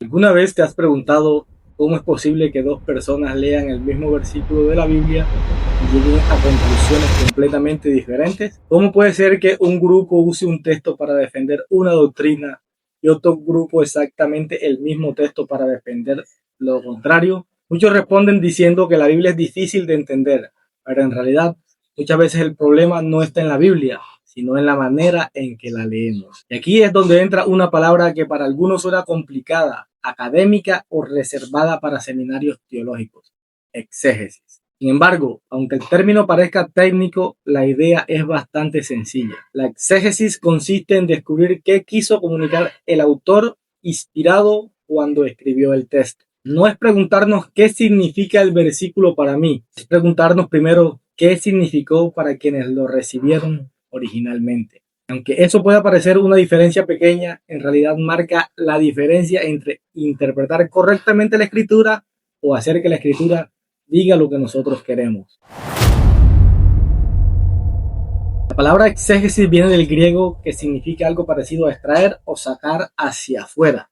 ¿Alguna vez te has preguntado cómo es posible que dos personas lean el mismo versículo de la Biblia y lleguen a conclusiones completamente diferentes? ¿Cómo puede ser que un grupo use un texto para defender una doctrina y otro grupo exactamente el mismo texto para defender lo contrario? Muchos responden diciendo que la Biblia es difícil de entender, pero en realidad muchas veces el problema no está en la Biblia, sino en la manera en que la leemos. Y aquí es donde entra una palabra que para algunos suena complicada, académica o reservada para seminarios teológicos: exégesis. Sin embargo, aunque el término parezca técnico, la idea es bastante sencilla. La exégesis consiste en descubrir qué quiso comunicar el autor inspirado cuando escribió el texto. No es preguntarnos qué significa el versículo para mí, es preguntarnos primero qué significó para quienes lo recibieron originalmente. Aunque eso pueda parecer una diferencia pequeña, en realidad marca la diferencia entre interpretar correctamente la escritura o hacer que la escritura diga lo que nosotros queremos. La palabra exégesis viene del griego, que significa algo parecido a extraer o sacar hacia afuera.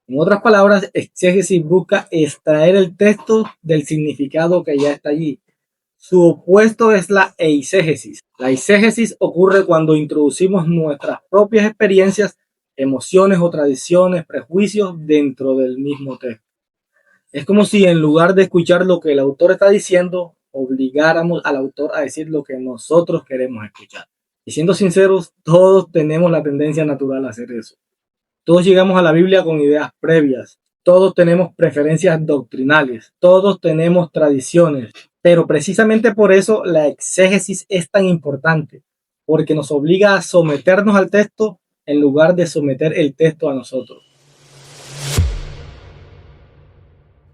En otras palabras, exégesis busca extraer el texto del significado que ya está allí. Su opuesto es la eisegesis. La eisegesis ocurre cuando introducimos nuestras propias experiencias, emociones o tradiciones, prejuicios dentro del mismo texto. Es como si en lugar de escuchar lo que el autor está diciendo, obligáramos al autor a decir lo que nosotros queremos escuchar. Y siendo sinceros, todos tenemos la tendencia natural a hacer eso. Todos llegamos a la Biblia con ideas previas. Todos tenemos preferencias doctrinales. Todos tenemos tradiciones. Pero precisamente por eso la exégesis es tan importante, porque nos obliga a someternos al texto en lugar de someter el texto a nosotros.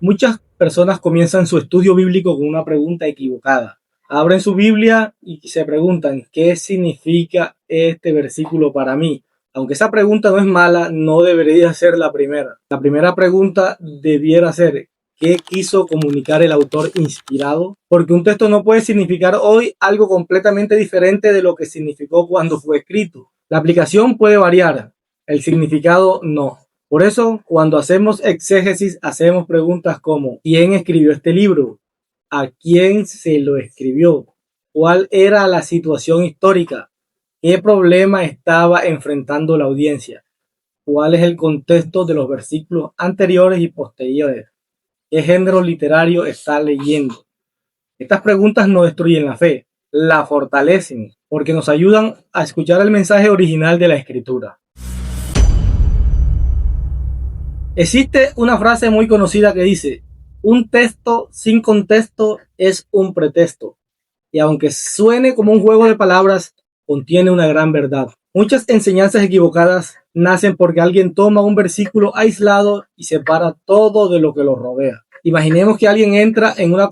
Muchas personas comienzan su estudio bíblico con una pregunta equivocada. Abren su Biblia y se preguntan: ¿qué significa este versículo para mí? Aunque esa pregunta no es mala, no debería ser la primera. La primera pregunta debiera ser: ¿qué quiso comunicar el autor inspirado? Porque un texto no puede significar hoy algo completamente diferente de lo que significó cuando fue escrito. La aplicación puede variar, el significado no. Por eso, cuando hacemos exégesis, hacemos preguntas como: ¿quién escribió este libro? ¿A quién se lo escribió? ¿Cuál era la situación histórica? ¿Qué problema estaba enfrentando la audiencia? ¿Cuál es el contexto de los versículos anteriores y posteriores? ¿Qué género literario está leyendo? Estas preguntas no destruyen la fe, la fortalecen, porque nos ayudan a escuchar el mensaje original de la escritura. Existe una frase muy conocida que dice: un texto sin contexto es un pretexto. Y aunque suene como un juego de palabras, contiene una gran verdad. Muchas enseñanzas equivocadas nacen porque alguien toma un versículo aislado y separa todo de lo que lo rodea. Imaginemos que alguien entra en una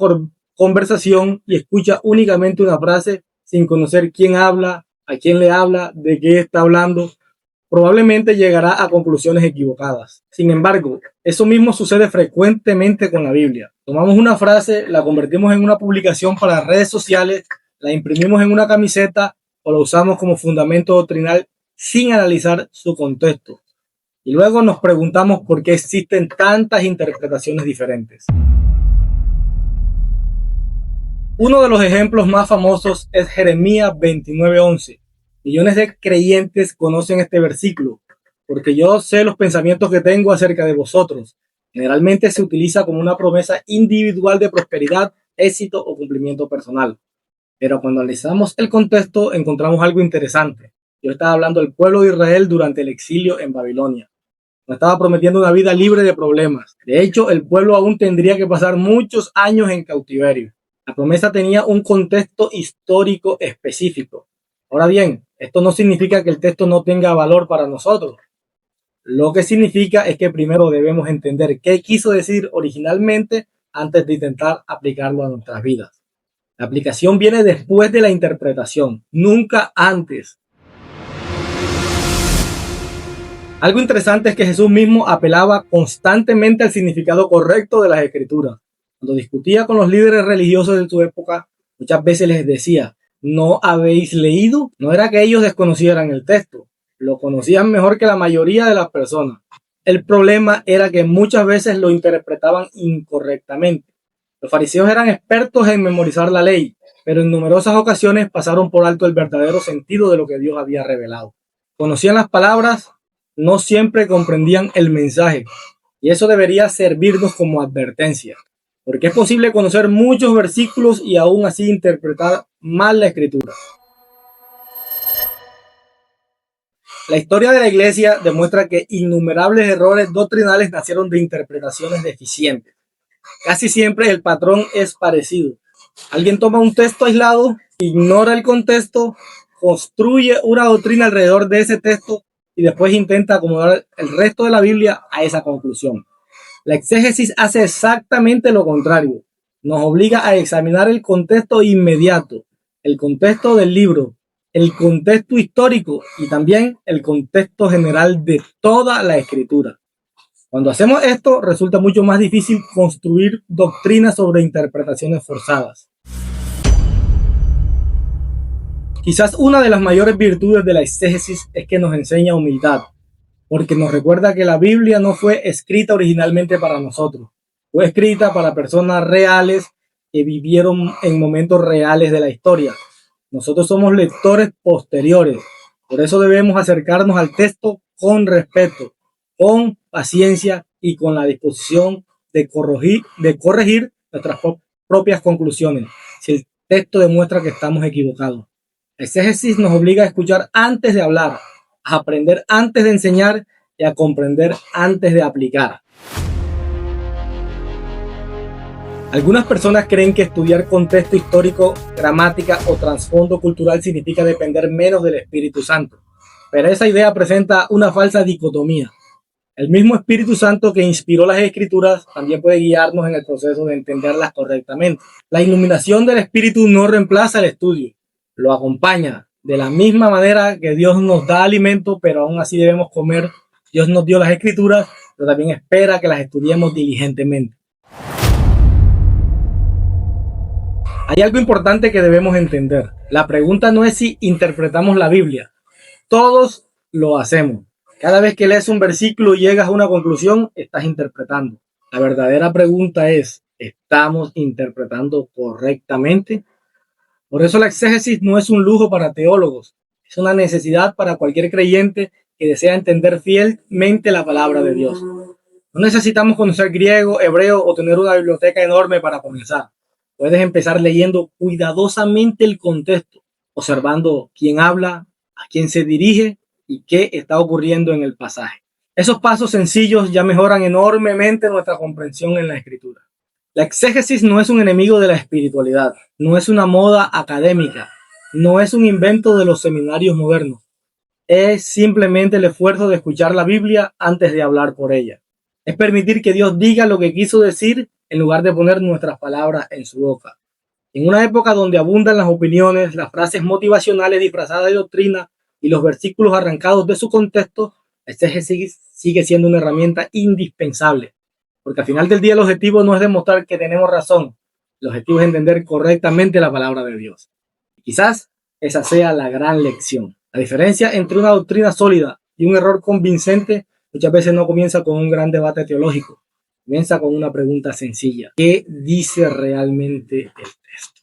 conversación y escucha únicamente una frase sin conocer quién habla, a quién le habla, de qué está hablando. Probablemente llegará a conclusiones equivocadas. Sin embargo, eso mismo sucede frecuentemente con la Biblia. Tomamos una frase, la convertimos en una publicación para redes sociales, la imprimimos en una camiseta o la usamos como fundamento doctrinal sin analizar su contexto. Y luego nos preguntamos por qué existen tantas interpretaciones diferentes. Uno de los ejemplos más famosos es Jeremías 29:11. Millones de creyentes conocen este versículo: porque yo sé los pensamientos que tengo acerca de vosotros. Generalmente se utiliza como una promesa individual de prosperidad, éxito o cumplimiento personal. Pero cuando analizamos el contexto, encontramos algo interesante. Yo estaba hablando del pueblo de Israel durante el exilio en Babilonia. No estaba prometiendo una vida libre de problemas. De hecho, el pueblo aún tendría que pasar muchos años en cautiverio. La promesa tenía un contexto histórico específico. Ahora bien, esto no significa que el texto no tenga valor para nosotros. Lo que significa es que primero debemos entender qué quiso decir originalmente antes de intentar aplicarlo a nuestras vidas. La aplicación viene después de la interpretación, nunca antes. Algo interesante es que Jesús mismo apelaba constantemente al significado correcto de las escrituras. Cuando discutía con los líderes religiosos de su época, muchas veces les decía: ¿no habéis leído? No era que ellos desconocieran el texto, lo conocían mejor que la mayoría de las personas. El problema era que muchas veces lo interpretaban incorrectamente. Los fariseos eran expertos en memorizar la ley, pero en numerosas ocasiones pasaron por alto el verdadero sentido de lo que Dios había revelado. Conocían las palabras, no siempre comprendían el mensaje, y eso debería servirnos como advertencia, porque es posible conocer muchos versículos y aún así interpretar mal la escritura. La historia de la iglesia demuestra que innumerables errores doctrinales nacieron de interpretaciones deficientes. Casi siempre el patrón es parecido. Alguien toma un texto aislado, ignora el contexto, construye una doctrina alrededor de ese texto y después intenta acomodar el resto de la Biblia a esa conclusión. La exégesis hace exactamente lo contrario. Nos obliga a examinar el contexto inmediato, el contexto del libro, el contexto histórico y también el contexto general de toda la escritura. Cuando hacemos esto, resulta mucho más difícil construir doctrinas sobre interpretaciones forzadas. Quizás una de las mayores virtudes de la exégesis es que nos enseña humildad, porque nos recuerda que la Biblia no fue escrita originalmente para nosotros, fue escrita para personas reales que vivieron en momentos reales de la historia. Nosotros somos lectores posteriores, por eso debemos acercarnos al texto con respeto, con paciencia y con la disposición de corregir nuestras propias conclusiones si el texto demuestra que estamos equivocados. El exégesis nos obliga a escuchar antes de hablar, a aprender antes de enseñar y a comprender antes de aplicar. Algunas personas creen que estudiar contexto histórico, gramática o trasfondo cultural significa depender menos del Espíritu Santo, pero esa idea presenta una falsa dicotomía. El mismo Espíritu Santo que inspiró las Escrituras también puede guiarnos en el proceso de entenderlas correctamente. La iluminación del Espíritu no reemplaza el estudio, lo acompaña. De la misma manera que Dios nos da alimento, pero aún así debemos comer. Dios nos dio las Escrituras, pero también espera que las estudiemos diligentemente. Hay algo importante que debemos entender. La pregunta no es si interpretamos la Biblia. Todos lo hacemos. Cada vez que lees un versículo y llegas a una conclusión, estás interpretando. La verdadera pregunta es, ¿estamos interpretando correctamente? Por eso la exégesis no es un lujo para teólogos. Es una necesidad para cualquier creyente que desea entender fielmente la palabra de Dios. No necesitamos conocer griego, hebreo o tener una biblioteca enorme para comenzar. Puedes empezar leyendo cuidadosamente el contexto, observando quién habla, a quién se dirige y qué está ocurriendo en el pasaje. Esos pasos sencillos ya mejoran enormemente nuestra comprensión en la Escritura. La exégesis no es un enemigo de la espiritualidad, no es una moda académica, no es un invento de los seminarios modernos. Es simplemente el esfuerzo de escuchar la Biblia antes de hablar por ella. Es permitir que Dios diga lo que quiso decir en lugar de poner nuestras palabras en su boca. En una época donde abundan las opiniones, las frases motivacionales disfrazadas de doctrina y los versículos arrancados de su contexto, la exégesis sigue siendo una herramienta indispensable, porque al final del día el objetivo no es demostrar que tenemos razón, el objetivo es entender correctamente la palabra de Dios. Y quizás esa sea la gran lección. La diferencia entre una doctrina sólida y un error convincente muchas veces no comienza con un gran debate teológico, comienza con una pregunta sencilla: ¿qué dice realmente el texto?